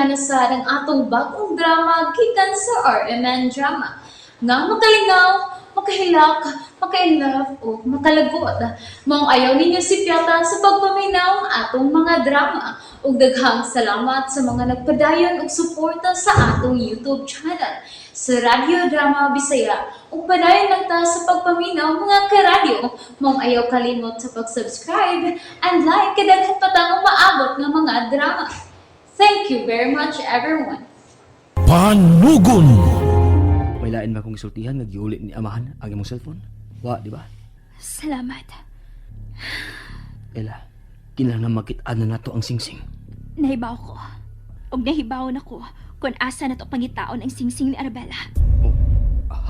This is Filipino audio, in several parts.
na sa ng atong bagong drama gikan sa RMN Drama. Nga makalingaw, makahilak, maka-inlove, o makalagot. Maong ayaw ninyo si Piata sa pagpaminaw ang atong mga drama. Ug daghang salamat sa mga nagpadayon ug suporta sa atong YouTube channel sa Radyo Drama Bisaya. Ug padayon lang ta sa pagpaminaw mga karadyo. Maong ayaw kalimot sa pag-subscribe and like kadaghan pa tang maabot nga mga drama. Thank you very much everyone. Panugon! May lain ba kong isultihan nga giuli ni amahan ang imong cellphone? Wa, di ba? Salamat. Ela, kinahanglan makit-an na nato ang singsing. Nahibaw ko. Og nahibaw na ko kung asa na to pangitaon ang singsing ni Arabella. Oh,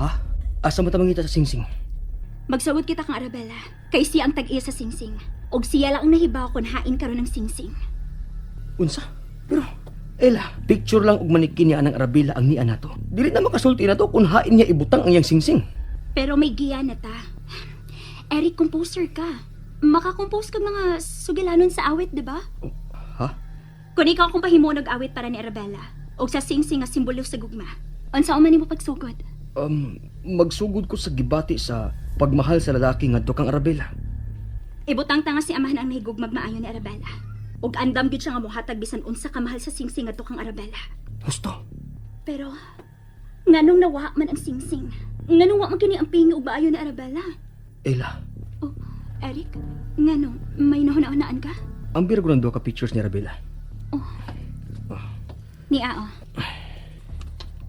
ha? Asa mo tamangita sa singsing? Magsawod kita kang Arabella, kay siya ang tag-iya sa singsing. Og siya lang ang nahibaw kung hain karon ng singsing. Unsa? Pero, Ela, picture lang ug manikin niya ng Arabella ang niya nato. Dili na makasulti na to kung hain niya ibutang ang iyang singsing. Pero may giya na ta. Eric, composer ka. Makakompose ka mga sugilanon sa awit, di ba? Oh, ha? Kung ikaw kung pahimo nag-awit para ni Arabella, o sa singsing nga simbolo sa gugma, unsa man nimo pagsugod? Magsugod ko sa gibati sa pagmahal sa lalaki ngadto kang Arabella. Ibutang tanga si amahan ang nahigugmag maayo ni Arabella. Ug andam gid siya nga mohatag bisan unsa ka mahal sa singsing ngadto kang Arabella. Gusto. Pero nganong nawa man ang singsing? Nganong wa man kini ang pingi ug maayo ni Arabella? Ela, Oh, Eric, nganong may nahuna-hunaan ka? ang biro ko ng duha ka pictures ni Arabella. Ni Ao.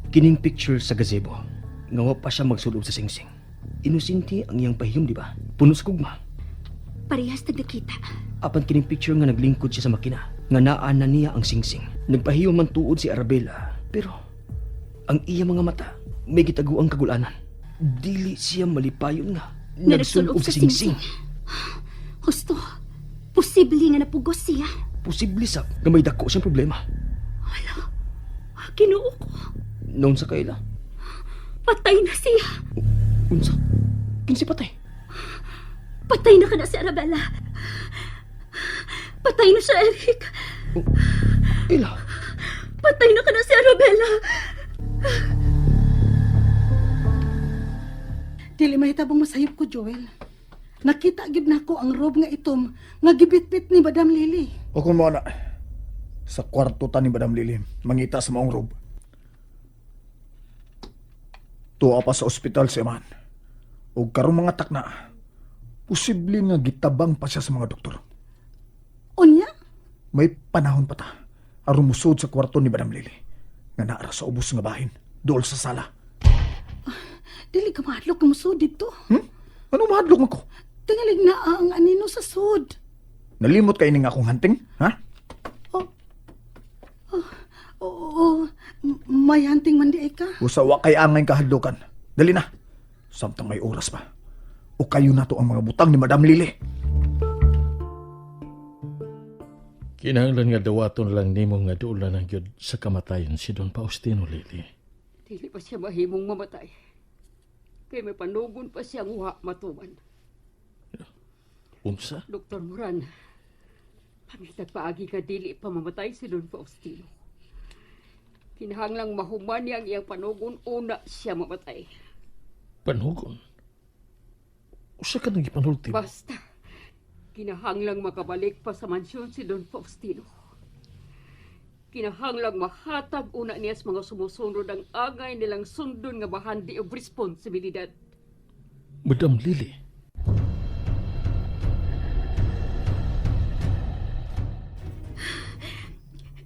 Kining picture sa gazebo. Nga wa pa siya magsulob sa singsing. Inusinti ang iyang pahiyom, di ba? Puno sa gugma. Parehas tagdakita. Apan kining picture nga naglingkod siya sa makina. Nga naa na niya ang singsing. Nagpahiyom man tuod si Arabella. Pero, ang iya mga mata, may gitaguang kagulanan. Dili siya malipayon nga. Nagsulob sa singsing. Gusto, posible nga napugos siya. Posible sa nga may dako siyang problema. Ginoo ko, Noon sa kaila. patay na siya. Unsa? Kinsi patay. Patay na ka na si Arabella. Patay na siya, Eric. Oh, Ela, Patay na ka na si Arabella. Dili mahitabong masayop ko, Joel. Nakita gid nako ang robe nga itom nga gibitbit ni Madam Lily. O kung mo na, sa kwarto ta ni Madam Lily, mangita sa maong robe. Tuwa pa sa ospital si Aman. O karong mga takna, posible nga gitabang pa siya sa mga doktor. Unya? May panahon pa ta, aron musod sa kwarto ni Madam Lily, nga naara sa ubos nga bahin, dool sa sala. Dili ka mahadlok ng musod dito. Ano mahadlok mo ko? Tingalig na ang anino sa sud. Nalimot kayo ning akong hunting, ha? Oo, may hunting man di ka. Usawa kay angay kahadlokan. Dali na. Samtang may oras pa. O kayo na to ang mga butang ni Madam Lily. Kinahanglan nga dawaton lang nimo nga duulan ang gyud sa kamatayon si Don Faustino, Lily. Dili pa siya mahimong mamatay. Kay may panugon pa siyang uha matuman. Unsa? Dr. Moran, pangitag paagi ka dili pa mamatay si Don Faustino. Kinahanglang mahuman niya ang iyang panugon una siya mamatay. Panugon? Usa ka nang gipanulti mo? Basta, kinahanglang makabalik pa sa mansyon si Don Faustino. Kinahanglang mahatag una niya sa mga sumusunod ang agay nilang sundon nga bahandi of responsibilidad. Madam Lily,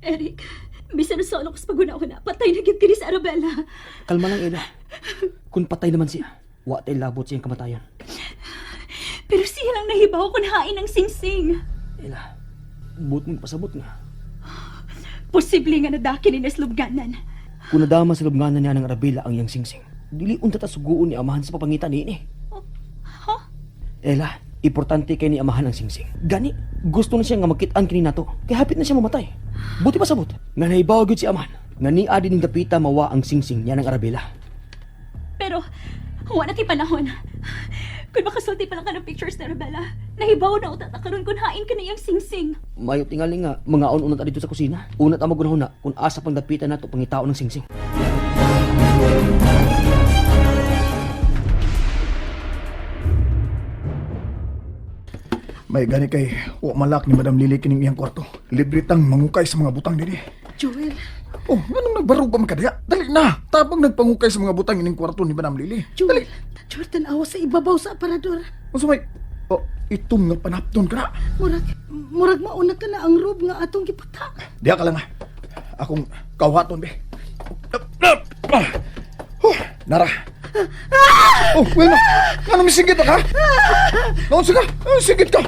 Eric, bisan sa ulo ko sa paguna-una, patay na gyud kini si Arabella. kalma lang, Ela. Kung patay naman siya, wa tay labot siyang kamatayon. Pero siya lang nahibaw kung hain ang singsing. Ela, buot mong pasabot nga. Posible nga nadaki ni naslubganan. Kung nadama sa lubnganan niya ng Arabella ang iyang singsing, dili unta ta suguon ni amahan sa papangitan niini. Ha? Ela, importante kay ni amahan ang singsing. Gani, gusto na siya nga magkit-an kini nato. Kay hapit na siya mamatay. Buti pa sabot. Nga nahibaw gyud si amahan. Nga ni adi ning dapita mawa ang singsing niya ng Arabella. Pero, wala ti panahon. Kung makasulti pa lang ka ng pictures ni Arabella, nahibaw na utat karon kung hain ka na iyang singsing. Mayo tingali nga, mga unat dito sa kusina. Unat ang magunahuna kung asa pang dapitan nato pangitao ng singsing. May gani kay wa malak ni Madam Lily kining iyang kwarto. Libre tang mangukay sa mga butang dinhi. Joel, Oh, nganong nagbarog pa man kadya? Dali na. Tabang nagpangukay sa mga butang ining kwarto ni Madam Lily. Joel, Joel, tanawa sa ibabaw sa aparador. Unsa may oh, itong nga panapton ka na. Murag mauna ka na ang rob nga atong gipata. Diya ka lang ha. Akong kawhaton be. Nara. Oh, Wilma. Nga naman sigit ka? Naon ka? Sigit ka.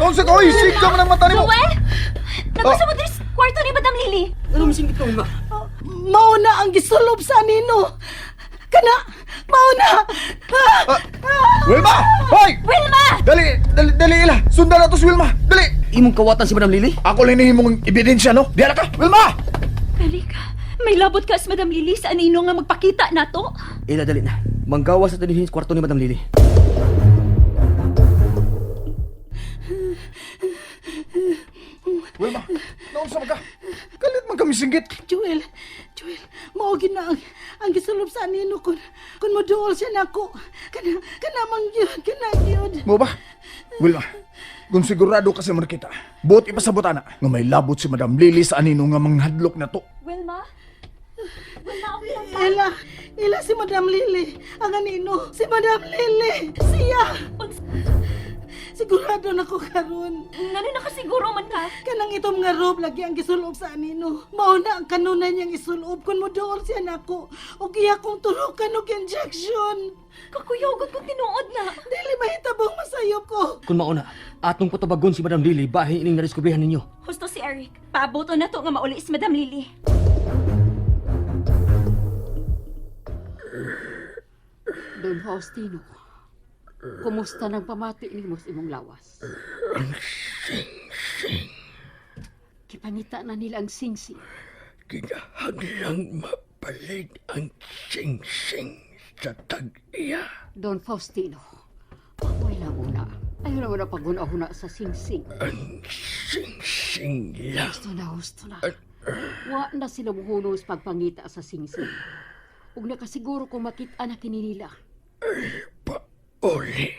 Naon ka? Oy, sigit ka man ang mata ni mo. Joel! Nagpasa mo sa kwarto ni Madam Lily. Ano masingit ka, Wilma? Mauna ang gisulob sa nino. Kana, mauna. Wilma! Hoy! Wilma! Dali ila. Sundan na to si Wilma. Dali. Imong kawatan si Madam Lily? Ako linihim mong ebidensya, no? Diya ka, Wilma! Eric, may labot ka sa Madam Lily sa anino nga magpakita nato. Ila, dali na. Manggawas sa tanihin sa kwarto ni Madam Lily. Wilma, naon sa ka? Kalit man kami singgit. Joel, maugin na ang gisulob sa nino kun moduol siya nako. Kana mang yun. Mo ba? Wilma, kung sigurado kasi man kita, buot ipasabot ana nga may labot si Madam Lily sa anino nga manghadlok na to. Wilma? Wilma, okay lang ba? Ila si Madam Lily. Ang anino, si Madam Lily. Siya. Sigurado na ko karon. Ngano nakasiguro man ka? Kanang itom nga rob lagi ang gisulob sa anino. Mao na ang kanunay niyang isulob kun moduol siya nako. Og iya kong turukan og injection. Kakuyogod kong tinuod na. Dili mahitabong masayop ko. Kung mauna, atong patabagon si Madam Lily bahin ining nariskubrihan ninyo. Husto si Eric. Paaboto na to nga mauli si Madam Lily. Don Faustino, kumusta nang pamati ni mo sa imong lawas? Kipangita na nila ang singsing. Kinahanglang mapalit ang sing-sing sa tag-iya. Don Faustino, amoy lang una. Ayaw naman na pag-una sa singsing. Ang sing-sing lang. Gusto na. Wa na sila muhunos pagpangita sa singsing. Ug nakasiguro kung makita na kininila. Pauli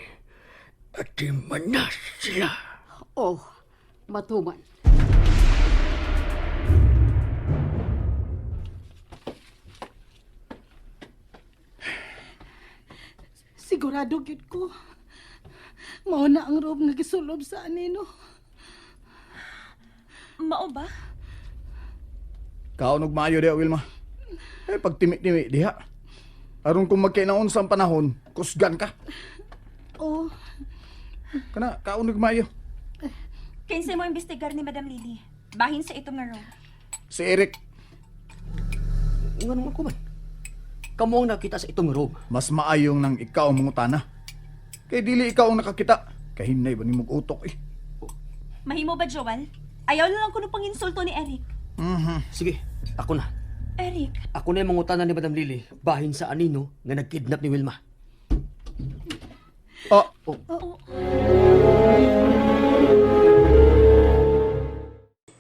at manas sila. Oh, matuman. Sigurado gid ko. Mao na ang rob nga gisulob sa anino. Mao ba? Kaon og maayo diha, Wilma. Pag timi-timi diha. Aron kung magkainaon sa panahon, kusgan ka. Oh, Kana, kaon og maayo. Kinsay mo imbestigar ni Madam Lily. Bahin sa itong nga room. Si Eric, Nga naman ko man. Kamu ang nakita sa itong room. mas maayong nang ikaw ang mangutana. Kay dili ikaw ang nakakita. Kahinay ba ni mong utok eh. Mahimo ba, Joel? Ayaw na lang ko nung panginsulto ni Eric. Sige, ako na. Eric, Ako na yung mangutanan ni Madam Lily bahin sa anino nga nagkidnap ni Wilma.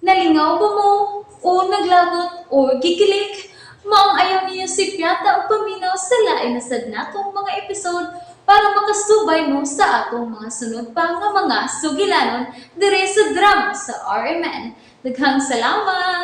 Nalingaw ba mo? O naglagot? O gikilik? Maong ayaw niya si Piata o paminaw sa lain na sad natong mga episode para makasubay mo sa atong mga sunod pa nga mga sugilanon dire sa drama sa RMN. Daghang salamat!